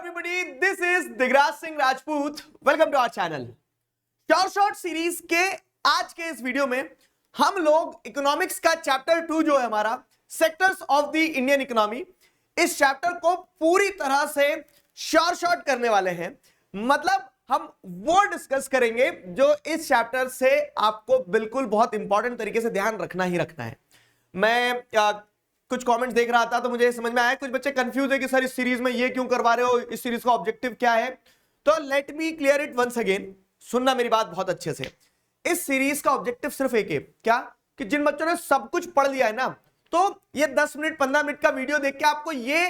everybody, this is Digraj Singh Rajput. Welcome to our channel. Short series के आज के इस वीडियो में हम लोग इकोनॉमिक्स का चैप्टर 2 जो है हमारा sectors of the Indian economy, इस चैप्टर को पूरी तरह से शॉर्ट करने वाले हैं. मतलब हम वो डिस्कस करेंगे जो इस चैप्टर से आपको बिल्कुल बहुत इंपॉर्टेंट तरीके से ध्यान रखना ही रखना है. मैं कुछ कमेंट्स देख रहा था तो मुझे समझ में आया कुछ बच्चे कंफ्यूज है कि सर इस सीरीज में ये क्यों करवा रहे हो, इस सीरीज का ऑब्जेक्टिव क्या है. तो let me clear it once again. सुनना मेरी बात बहुत अच्छे से. इस सीरीज का ऑब्जेक्टिव सिर्फ एक है, क्या कि जिन बच्चों ने सब कुछ पढ़ लिया है ना, तो ये 10 मिनट 15 मिनट का वीडियो देख के आपको ये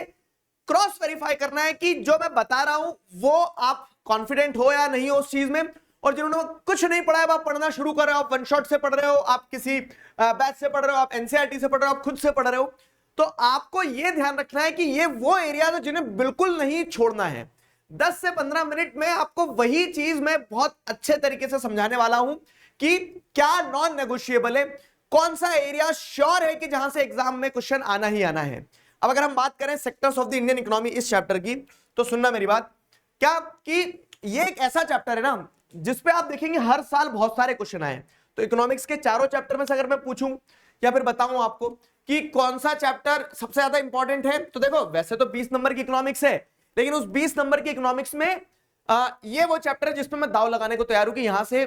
क्रॉस वेरीफाई करना है कि जो मैं बता रहा हूं वो आप कॉन्फिडेंट हो या नहीं हो उस चीज में. और जिन्होंने कुछ नहीं पढ़ा है आप पढ़ना शुरू कर रहे हो, आप वन शॉट से पढ़ रहे हो, आप किसी बैच से पढ़ रहे हो, आप एनसीईआरटी से पढ़ रहे हो, आप खुद से पढ़ रहे हो, तो आपको यह ध्यान रखना है कि ये वो एरिया है जिन्हें बिल्कुल नहीं छोड़ना है. 10 से 15 मिनट में आपको वही चीज मैं बहुत अच्छे तरीके से समझाने वाला हूं कि क्या नॉन नेगोशिएबल है, कौन सा एरिया श्योर है कि जहां से एग्जाम में क्वेश्चन आना ही आना है. अब अगर हम बात करें sectors of the Indian economy इस चैप्टर की, तो सुनना मेरी बात, क्या कि ये एक ऐसा चैप्टर है ना जिसपे आप देखेंगे हर साल बहुत सारे क्वेश्चन आए. तो इकोनॉमिक्स के चारों चैप्टर में से अगर मैं पूछूं या फिर बताऊं आपको कि कौन सा चैप्टर सबसे ज्यादा इंपॉर्टेंट है, तो देखो वैसे तो 20 नंबर की इकोनॉमिक्स है, लेकिन उस 20 नंबर की इकोनॉमिक्स में ये वो चैप्टर है जिसमें मैं दाव लगाने को तैयार हूं कि यहां से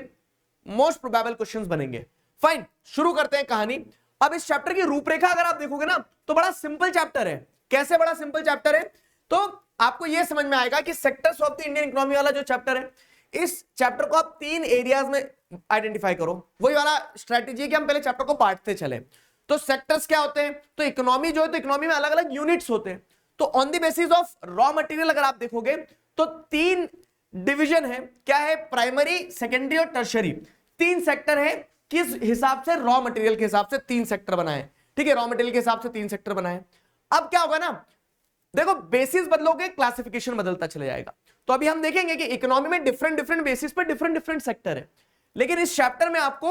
मोस्ट प्रोबेबल क्वेश्चंस बनेंगे. फाइन, शुरू करते हैं कहानी. अब इस चैप्टर की रूपरेखा अगर आप देखोगे ना तो बड़ा सिंपल चैप्टर है. कैसे बड़ा सिंपल चैप्टर है, तो आपको यह समझ में आएगा कि sectors of the Indian economy वाला जो चैप्टर है, इस चैप्टर को आप 3 एरियाज में आइडेंटिफाई करो. वही वाला स्ट्रेटेजी है कि हम पहले चैप्टर को बांटते चले. तो सेक्टर्स क्या होते हैं, तो इकोनॉमी जो है, तो इकोनॉमी में अलग अलग यूनिट्स होते हैं. तो on the basis of raw material अगर आप देखोगे तो 3 डिवीजन है. क्या है, प्राइमरी, सेकेंडरी और टर्शरी. 3 सेक्टर है. किस हिसाब से, रॉ मटेरियल के हिसाब से 3 सेक्टर बनाए. ठीक है, रॉ मटेरियल के हिसाब से 3 सेक्टर बनाए. अब क्या होगा ना, देखो बेसिस बदलोगे क्लासिफिकेशन बदलता चले जाएगा. तो अभी हम देखेंगे कि इकोनॉमी में डिफरेंट बेसिस पे डिफरेंट सेक्टर है, लेकिन इस चैप्टर में आपको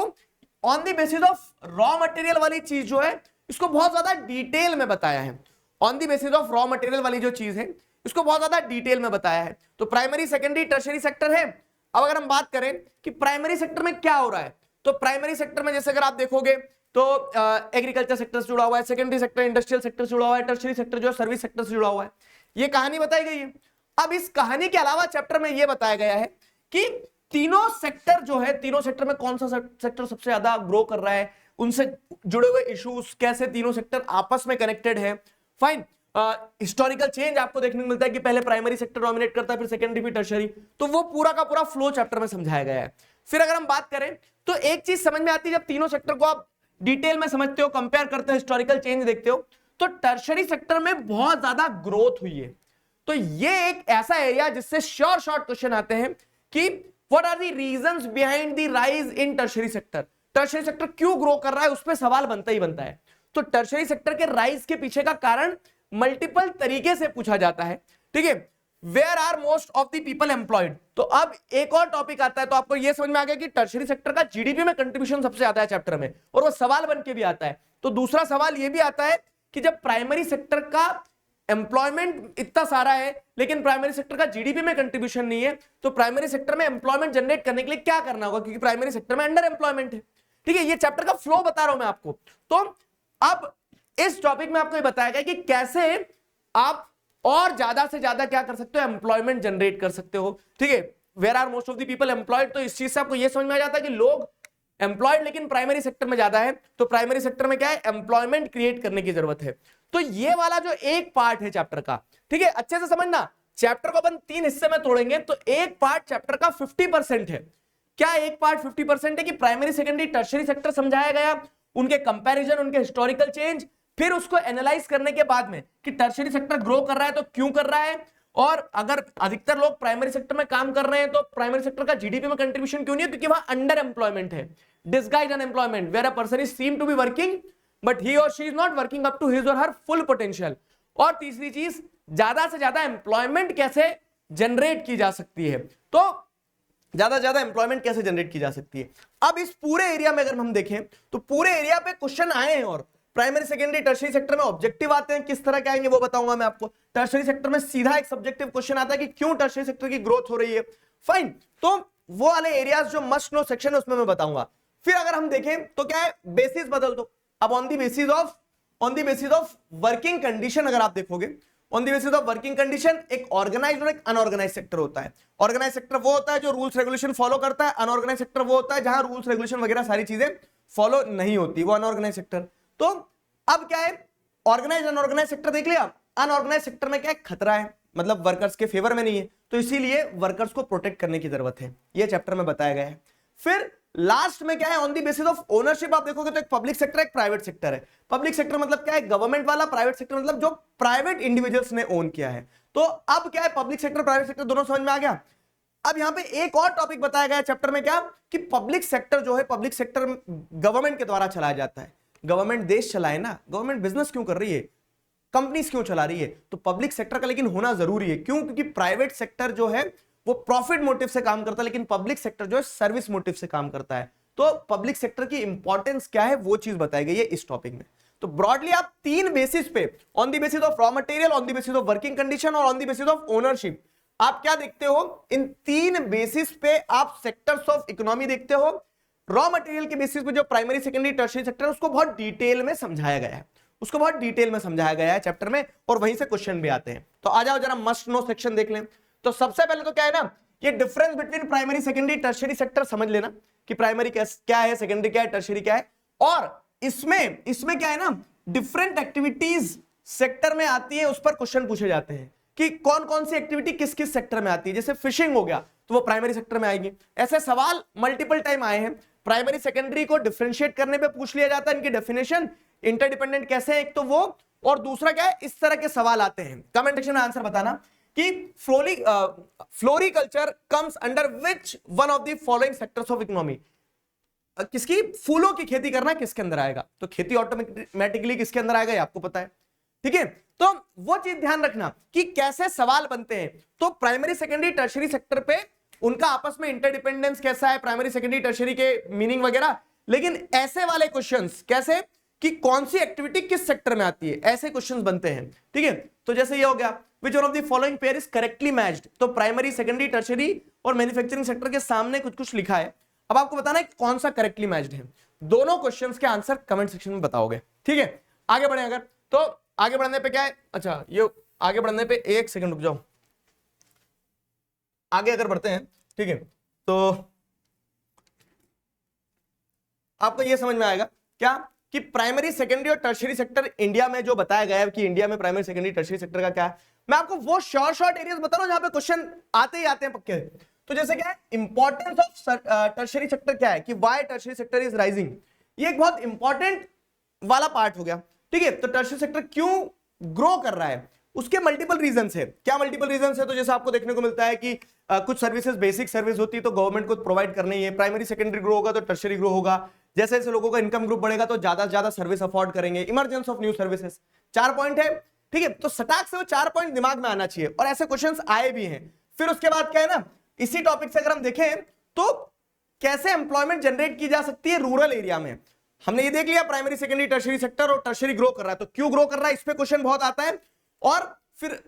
on the basis of raw material वाली चीज जो है इसको बहुत ज्यादा डिटेल में बताया है. On the basis of raw material वाली जो चीज है इसको बहुत ज्यादा डिटेल में बताया है. तो प्राइमरी, सेकेंडरी, टर्शरी सेक्टर है. अब अगर हम बात करें कि प्राइमरी सेक्टर में क्या हो रहा है, तो प्राइमरी सेक्टर में जैसे अगर आप देखोगे तो एग्रीकल्चर सेक्टर से जुड़ा हुआ है, सेकेंडरी सेक्टर इंडस्ट्रियल सेक्टर से जुड़ा हुआ है, टर्शरी सेक्टर जो है सर्विस सेक्टर से जुड़ा हुआ है. ये कहानी बताई गई है. अब इस कहानी के अलावा चैप्टर में यह बताया गया है कि तीनों सेक्टर जो है, तीनों सेक्टर में कौन सा सेक्टर सबसे ज्यादा ग्रो कर रहा है, उनसे जुड़े हुए इश्यूज, कैसे तीनों सेक्टर आपस में कनेक्टेड है. फाइन, हिस्टोरिकल चेंज आपको देखने को मिलता है कि पहले प्राइमरी सेक्टर डोमिनेट करता है, फिर सेकेंडरी, फिर टर्शरी. तो वो पूरा का पूरा फ्लो चैप्टर में समझाया गया है. फिर अगर हम बात करें तो एक चीज समझ में आती है, जब तीनों सेक्टर को आप डिटेल में समझते हो, कंपेयर करते हो, हिस्टोरिकल चेंज देखते हो, तो टर्शरी सेक्टर में बहुत ज्यादा ग्रोथ हुई है. तो ये एक ऐसा एरिया जिससे शॉर्ट क्वेश्चन आते हैं कि what are the reasons behind the rise in tertiary sector. Tertiary sector क्यों ग्रो कर रहा है, उस पर सवाल बनता ही बनता है. तो टर्शरी सेक्टर के राइज के पीछे का कारण मल्टीपल तरीके से पूछा जाता है. ठीक है, where are most of the people employed. तो अब एक और टॉपिक आता है, तो आपको यह समझ में आ गया कि टर्शरी सेक्टर का जीडीपी में कंट्रीब्यूशन सबसे ज्यादा है चैप्टर में, और वो सवाल बन के भी आता है. तो दूसरा सवाल यह भी आता है कि जब प्राइमरी सेक्टर का एम्प्लॉयमेंट इतना सारा है लेकिन प्राइमरी सेक्टर का जीडीपी में कंट्रीब्यूशन नहीं है, तो प्राइमरी सेक्टर में एम्प्लॉयमेंट जनरेट करने के लिए क्या करना होगा, क्योंकि प्राइमरी सेक्टर में अंडर एम्प्लॉयमेंट है. ठीक है, ये चैप्टर का फ्लो बता रहा हूं मैं आपको. तो अब इस टॉपिक में आपको ये बताया गया कि कैसे आप और ज्यादा से ज्यादा क्या कर सकते हो, एम्प्लॉयमेंट जनरेट कर सकते हो. ठीक है, where are most of the people employed. तो इस चीज से आपको यह समझ में आ जाता है कि लोग एम्प्लॉयड लेकिन प्राइमरी सेक्टर में ज्यादा है, तो प्राइमरी सेक्टर में क्या है, एम्प्लॉयमेंट क्रिएट करने की जरूरत है. तो ये वाला जो एक पार्ट है चैप्टर का, ठीक है, अच्छे से समझना. चैप्टर को अपन 3 हिस्से में तोड़ेंगे, तो एक पार्ट चैप्टर का 50% है. क्या एक पार्ट 50% है कि प्राइमरी, सेकेंडरी, टर्शरी सेक्टर समझाया गया, उनके कंपैरिजन, उनके हिस्टोरिकल चेंज, फिर उसको एनालाइज करने के बाद में कि टर्शरी सेक्टर ग्रो कर रहा है तो क्यों कर रहा है, और अगर अधिकतर लोग प्राइमरी सेक्टर में काम कर रहे हैं तो प्राइमरी सेक्टर का जीडीपी में कंट्रीब्यूशन क्यों नहीं है, क्योंकि वहां अंडर एम्प्लॉयमेंट है, disguised unemployment, where a person is seem to be working but he or she is not working up to his or her full potential. और तीसरी चीज, ज्यादा से ज्यादा एम्प्लॉयमेंट कैसे जनरेट की जा सकती है. तो ज्यादा से ज्यादा एम्प्लॉयमेंट कैसे जनरेट की जा सकती है. अब इस पूरे एरिया में अगर हम देखें तो पूरे एरिया पे क्वेश्चन आए हैं, और प्राइमरी सेकेंडरी टर्शरी सेक्टर में ऑब्जेक्टिव आते हैं, किस तरह के आएंगे वो बताऊंगा मैं आपको। टर्शरी सेक्टर में सीधा एक सब्जेक्टिव क्वेश्चन आता है कि क्यों टर्शरी सेक्टर की ग्रोथ हो रही है। फाइन, तो वो वाले एरियाज जो मस्ट नो सेक्शन है उसमें मैं बताऊंगा। फिर अगर हम देखें तो क्या है, बेसिस बदल दो। अब on the basis of working condition अगर आप देखोगे, on the basis of working condition एक ऑर्गेनाइज्ड और एक अनऑर्गेनाइज्ड सेक्टर होता है। ऑर्गेनाइज्ड सेक्टर वो होता है जो रूल्स रेगुलेशन फॉलो करता है, अनऑर्गेनाइज्ड सेक्टर वो होता है जहां रूल्स रेगुलेशन वगैरह सारी चीजें फॉलो नहीं होती, वो अनऑर्गेनाइज्ड सेक्टर। तो अब क्या है, ऑर्गेनाइज अनऑर्गेनाइज सेक्टर देख लिया। अनऑर्गेनाइज सेक्टर में क्या है, खतरा है, मतलब वर्कर्स के फेवर में नहीं है, तो इसीलिए वर्कर्स को प्रोटेक्ट करने की जरूरत है, ये चैप्टर में बताया गया है। फिर लास्ट में क्या है, on the basis of ownership आप देखोगे तो एक पब्लिक सेक्टर एक प्राइवेट सेक्टर है। पब्लिक सेक्टर मतलब क्या है, गवर्नमेंट वाला, प्राइवेट सेक्टर मतलब जो प्राइवेट इंडिविजुअल्स ने ओन किया है। तो अब क्या है, पब्लिक सेक्टर प्राइवेट सेक्टर दोनों समझ में आ गया। अब यहां पे एक और टॉपिक बताया गया चैप्टर में, क्या कि पब्लिक सेक्टर जो है, पब्लिक सेक्टर गवर्नमेंट के द्वारा चलाया जाता है। गवर्नमेंट देश चलाए ना, गवर्नमेंट बिजनेस क्यों कर रही है, कंपनीज क्यों चला रही है, तो पब्लिक सेक्टर का लेकिन होना जरूरी है। क्यों, क्योंकि प्राइवेट सेक्टर जो है वो प्रॉफिट मोटिव से काम करता है, लेकिन पब्लिक सेक्टर जो है सर्विस मोटिव से काम करता है। तो पब्लिक सेक्टर की इंपॉर्टेंस क्या है वो चीज बताई गई है इस टॉपिक में। तो ब्रॉडली आप तीन बेसिस पे, on the basis of raw material, on the basis of working condition और on the basis of ownership, आप क्या देखते हो, इन तीन बेसिस पे आप सेक्टर्स ऑफ इकोनॉमी देखते हो। रॉ मटेरियल के बेसिस पे जो प्राइमरी सेकेंडरी टर्शियरी सेक्टर है उसको बहुत डिटेल में समझाया गया है, उसको बहुत डिटेल में समझाया गया है चैप्टर में, और वहीं से क्वेश्चन भी आते हैं। तो आ जाओ जरा मस्ट नो सेक्शन देख लें। तो सबसे पहले तो क्या है ना, ये difference between primary secondary tertiary sector समझ लेना कि प्राइमरी क्या है, सेकेंडरी क्या है, टर्शियरी क्या है। और इसमें क्या है ना, डिफरेंट एक्टिविटीज सेक्टर में आती है, उस पर क्वेश्चन पूछे जाते हैं कि कौन कौन सी एक्टिविटी किस किस सेक्टर में आती है। जैसे फिशिंग हो गया तो वो प्राइमरी सेक्टर में आएगी। ऐसे सवाल मल्टीपल टाइम आए हैं। प्राइमरी सेकेंडरी को डिफरेंशिएट करने पे पूछ लिया जाता है, इनकी डेफिनेशन, इंटरडिपेंडेंट कैसे है एक तो वो, और दूसरा क्या है, इस तरह के सवाल आते हैं। कमेंट सेक्शन में आंसर बताना कि floriculture comes under which one of the following sectors of economy. किसकी, फूलों की खेती करना किसके अंदर आएगा, तो खेती ऑटोमेटिकली किसके अंदर आएगा ये आपको पता है, ठीक है। तो वो चीज ध्यान रखना कि कैसे सवाल बनते हैं। तो प्राइमरी सेकेंडरी टर्शियरी सेक्टर पे उनका आपस में इंटरडिपेंडेंस कैसा है, प्राइमरी सेकेंडरी टर्शियरी के मीनिंग वगैरह। लेकिन ऐसे वाले क्वेश्चंस कैसे कि कौन सी एक्टिविटी किस सेक्टर में आती है, ऐसे क्वेश्चंस बनते हैं, ठीक है। तो जैसे ये हो गया, which one of the following pair is correctly matched. तो प्राइमरी सेकेंडरी टर्शियरी और मैन्युफैक्चरिंग सेक्टर के सामने कुछ कुछ लिखा है, अब आपको बताना है कौन सा करेक्टली मैच्ड है। दोनों क्वेश्चंस के आंसर कमेंट सेक्शन में बताओगे, ठीक है। आगे बढ़े अगर, तो आगे बढ़ने पे क्या है, अच्छा ये आगे बढ़ने पे एक सेकंड रुक जाओ, आगे अगर बढ़ते हैं, ठीक है, तो आपको ये समझ में आएगा क्या कि प्राइमरी सेकेंडरी और टर्शियरी सेक्टर इंडिया में जो बताया गया है कि इंडिया में प्राइमरी सेकेंडरी टर्शियरी सेक्टर का क्या है। मैं आपको वो शॉर्ट एरियाज बता रहा हूं जहां पे क्वेश्चन आते ही आते हैं पक्के। तो जैसे क्या है, इंपॉर्टेंस ऑफ टर्शियरी सेक्टर क्या है, कि why tertiary sector is rising, ये एक बहुत इंपॉर्टेंट वाला पार्ट हो गया, ठीक है। तो टर्शियरी सेक्टर क्यों ग्रो कर रहा है, उसके मल्टीपल रीजंस है। क्या मल्टीपल रीजंस है, तो जैसे आपको देखने को मिलता है कि कुछ सर्विसेज बेसिक सर्विस होती है तो गवर्नमेंट को प्रोवाइड करनी है। प्राइमरी सेकेंडरी ग्रो होगा तो टर्शियरी ग्रो होगा। जैसे जैसे लोगों का इनकम ग्रुप बढ़ेगा तो ज्यादा से ज्यादा सर्विस अफोर्ड करेंगे। Emergence of new services, 4 point है, ठीक है। तो सटाक से वो 4 पॉइंट दिमाग में आना चाहिए, और ऐसे क्वेश्चंस आए भी हैं। फिर उसके बाद क्या है ना, इसी टॉपिक से अगर हम देखें तो कैसे एम्प्लॉयमेंट जनरेट की जा सकती है रूरल एरिया में। हमने ये देख लिया प्राइमरी सेकेंडरी टर्शियरी सेक्टर, और टर्शियरी ग्रो कर रहा है तो क्यों ग्रो कर रहा है, इस पे क्वेश्चन बहुत आता है। और फिर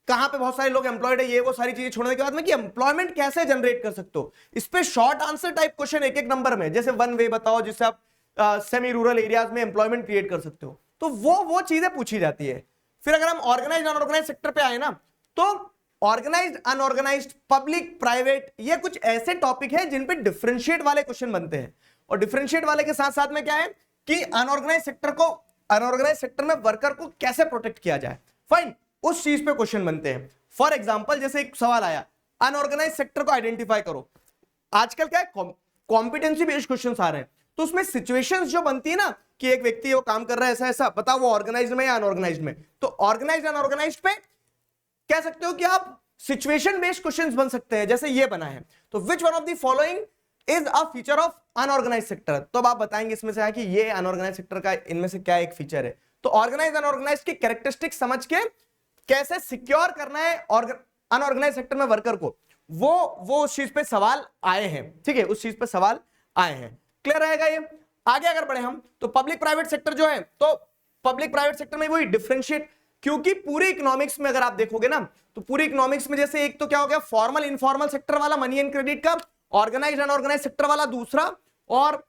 कहां पे बहुत सारे लोग एम्प्लॉयड है, ये वो सारी चीजें छोड़ने के बाद में कि एम्प्लॉयमेंट कैसे जनरेट कर सकते हो, इस पे शॉर्ट आंसर टाइप क्वेश्चन एक एक नंबर में, जैसे वन वे बताओ जिससे आप सेमी रूरल एरियाज में एम्प्लॉयमेंट क्रिएट कर सकते हो, तो वो चीजें पूछी जाती है। फिर अगर हम ऑर्गेनाइज्ड अनऑर्गेनाइज्ड सेक्टर पे आए ना, तो ऑर्गेनाइज्ड अनऑर्गेनाइज्ड पब्लिक प्राइवेट, ये कुछ ऐसे टॉपिक हैं जिन पे डिफरेंशिएट वाले क्वेश्चन बनते हैं। और डिफरेंशिएट वाले के साथ साथ में क्या है कि अनऑर्गेनाइज्ड सेक्टर में वर्कर को कैसे प्रोटेक्ट किया जाए, फाइन, उस चीज पे क्वेश्चन बनते हैं। फॉर एग्जांपल जैसे एक सवाल आया, अनऑर्गेनाइज्ड सेक्टर को आइडेंटिफाई करो। आजकल क्या है, कॉम्पिटेंसी बेस्ड क्वेश्चंस आ रहे हैं, तो उसमें सिचुएशंस जो बनती है ना कि एक व्यक्ति वो काम कर रहा है ऐसा ऐसा, बताओ वो ऑर्गेनाइज्ड में या अनऑर्गेनाइज्ड में। तो ऑर्गेनाइज्ड अनऑर्गेनाइज्ड पे कह सकते हो कि आप सिचुएशन बेस्ड क्वेश्चंस बन सकते हैं, जैसे ये बना है, तो which one of the following is a feature of unorganised sector. तो अब आप बताएंगे इसमें से है कि ये अनऑर्गेनाइज्ड सेक्टर का इनमें से क्या एक फीचर है। तो ऑर्गेनाइज्ड अनऑर्गेनाइज्ड की कैरेक्टरिस्टिक्स समझ के कैसे सिक्योर करना है अनऑर्गेनाइज्ड सेक्टर में वर्कर को, वो उस चीज पे सवाल आए हैं, ठीक है, उस चीज पे सवाल आए हैं। क्लियर रहेगा ये। आगे अगर बढ़े हम, तो पब्लिक प्राइवेट सेक्टर जो है, तो पब्लिक प्राइवेट सेक्टर में वही डिफरेंशिएट, क्योंकि पूरे इकोनॉमिक्स में अगर आप देखोगे ना तो पूरे इकोनॉमिक्स में जैसे एक तो क्या हो गया फॉर्मल इनफॉर्मल सेक्टर वाला मनी एंड क्रेडिट का, ऑर्गेनाइज अनऑर्गेनाइज सेक्टर वाला दूसरा, और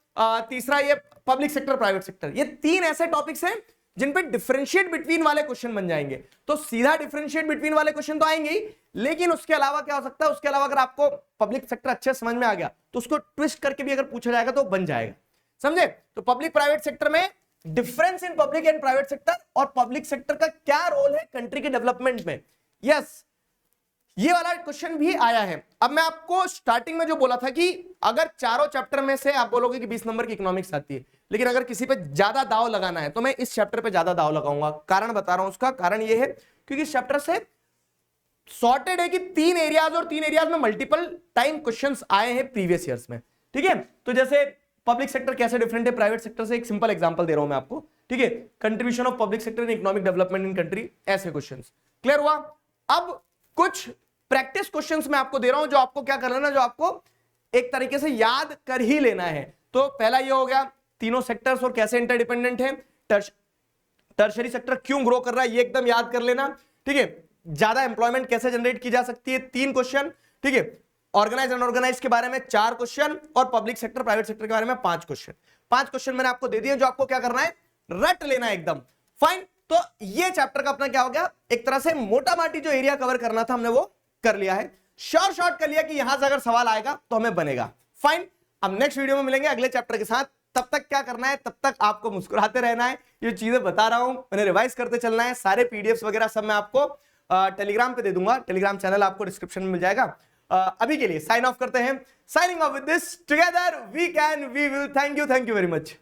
तीसरा ये पब्लिक सेक्टर प्राइवेट सेक्टर। ये तीन ऐसे टॉपिक्स हैं जिन पे डिफरेंशिएट बिटवीन वाले क्वेश्चन बन जाएंगे। तो सीधा डिफरेंशिएट बिटवीन वाले क्वेश्चन तो आएंगे ही, लेकिन उसके अलावा क्या हो सकता है, उसके अलावा अगर आपको पब्लिक सेक्टर अच्छे समझ में आ गया तो उसको ट्विस्ट करके भी अगर पूछा जाएगा तो बन जाएगा, समझे। तो पब्लिक प्राइवेट सेक्टर में difference in public and private sector और पब्लिक सेक्टर का क्या रोल है कंट्री के डेवलपमेंट में, यस ये वाला क्वेश्चन भी आया है। अब मैं आपको स्टार्टिंग में जो बोला था कि अगर चारों चैप्टर में से आप बोलोगे कि 20 नंबर की इकोनॉमिक्स आती है, लेकिन अगर किसी पे ज्यादा दाव लगाना है तो मैं इस चैप्टर पे ज्यादा दाव लगाऊंगा। कारण बता रहा हूं, उसका कारण ये है क्योंकि इस चैप्टर से सॉर्टेड है कि 3 एरियाज और 3 एरियाज में मल्टीपल टाइम क्वेश्चंस आए हैं प्रीवियस ईयर्स में, ठीक है। तो जैसे पब्लिक सेक्टर कैसे डिफरेंट है प्राइवेट सेक्टर से, एक सिंपल एग्जांपल दे रहा हूं मैं आपको, ठीक है। Contribution of public sector in economic development in country, ऐसे क्वेश्चंस क्लियर हुआ। अब कुछ प्रैक्टिस क्वेश्चंस मैं आपको दे रहा हूं जो आपको क्या करना है ना, जो आपको एक तरीके से याद कर ही लेना है। तो पहला ये हो गया तीनों सेक्टर्स और कैसे इंटरडिपेंडेंट है, टर्शरी सेक्टर क्यों ग्रो कर रहा है ये एकदम याद कर लेना, ठीक है। ज्यादा एम्प्लॉयमेंट कैसे जनरेट की जा सकती है 3 क्वेश्चन, ठीक है। ऑर्गेनाइज अनऑर्गेनाइज के बारे में 4 क्वेश्चन और पब्लिक सेक्टर प्राइवेट सेक्टर के बारे में 5 क्वेश्चन। 5 क्वेश्चन मैंने आपको दे दिए जो आपको क्या करना है, रट लेना है एकदम, फाइन। तो ये चैप्टर का अपना क्या हो गया, एक तरह से मोटा माटी जो एरिया कवर करना था हमने वो कर लिया है, शॉर्ट कर लिया कि यहां से अगर सवाल आएगा तो हमें बनेगा, फाइन। अब नेक्स्ट वीडियो में मिलेंगे अगले चैप्टर के साथ, तब तक क्या करना है, तब तक आपको मुस्कुराते रहना है, ये चीजें बता रहा हूं मैंने रिवाइज करते चलना है। सारे पीडीएफ्स वगैरह सब मैं आपको टेलीग्राम पे दे दूंगा, टेलीग्राम चैनल आपको डिस्क्रिप्शन में मिल जाएगा। अभी के लिए साइन ऑफ करते हैं, signing off with this, together we can we will, thank you very much.